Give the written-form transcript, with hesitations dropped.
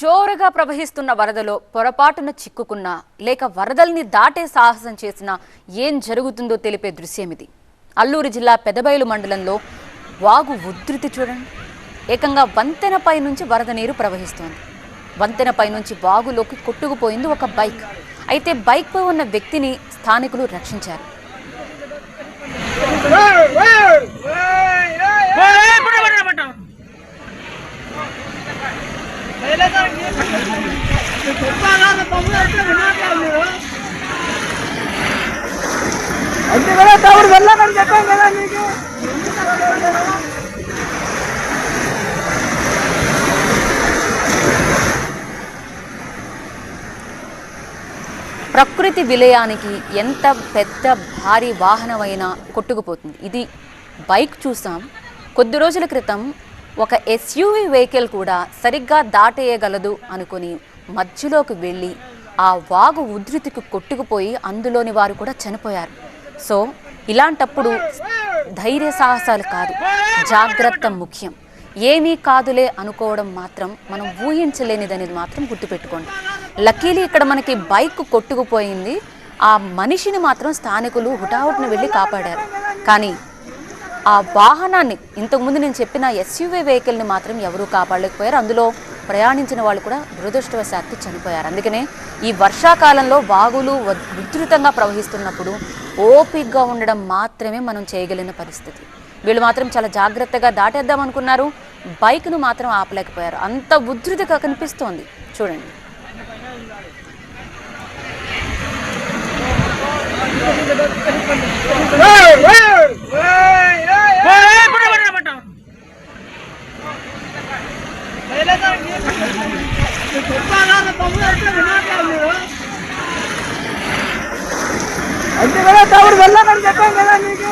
జోరుగా ప్రవహిస్తున్న వరదలో పొరపాటున చిక్కుకున్నా లేక వరదల్ని దాటే సాహసం చేసినా ఏం జరుగుతుందో తెలిపే దృశ్యం ఇది. అల్లూరు జిల్లా పెదబయలు మండలంలో వాగు ఉధృతి చూడండి. ఏకంగా వంతెనపై నుంచి వరద నీరు ప్రవహిస్తోంది. వంతెనపై నుంచి వాగులోకి కొట్టుకుపోయింది ఒక బైక్. అయితే బైక్ పై ఉన్న వ్యక్తిని స్థానికులు రక్షించారు. ప్రకృతి విలయానికి ఎంత పెద్ద భారీ వాహనమైనా కొట్టుకుపోతుంది. ఇది బైక్ చూసాం. కొద్ది రోజుల క్రితం ఒక ఎస్యూవీ వెహికల్ కూడా సరిగ్గా దాటేయగలదు అనుకుని మధ్యలోకి వెళ్ళి ఆ వాగు ఉధృతికి కొట్టుకుపోయి అందులోని వారు కూడా చనిపోయారు. సో ఇలాంటప్పుడు ధైర్య సాహసాలు కాదు, జాగ్రత్త ముఖ్యం. ఏమీ కాదులే అనుకోవడం మాత్రం మనం ఊహించలేనిదనేది మాత్రం గుర్తుపెట్టుకోండి. లక్కీలీ ఇక్కడ మనకి బైక్ కొట్టుకుపోయింది. ఆ మనిషిని మాత్రం స్థానికులు హుటాహుటిని వెళ్ళి కాపాడారు. కానీ ఆ వాహనాన్ని, ఇంతకుముందు నేను చెప్పిన ఎస్యూవీ వెహికల్ని మాత్రం ఎవరూ కాపాడలేకపోయారు. అందులో ప్రయాణించిన వాళ్ళు కూడా దురదృష్టవశాత్తు చనిపోయారు. అందుకనే ఈ వర్షాకాలంలో వాగులు ఉధృతంగా ప్రవహిస్తున్నప్పుడు ఓపికగా ఉండడం మాత్రమే మనం చేయగలిగిన పరిస్థితి. వీళ్ళు మాత్రం చాలా జాగ్రత్తగా దాటేద్దాం అనుకున్నారు, బైక్ను మాత్రం ఆపలేకపోయారు. అంత ఉధృతిగా కనిపిస్తోంది చూడండి. అంటే వెళ్ళాలని చెప్పాను కదా నీకు.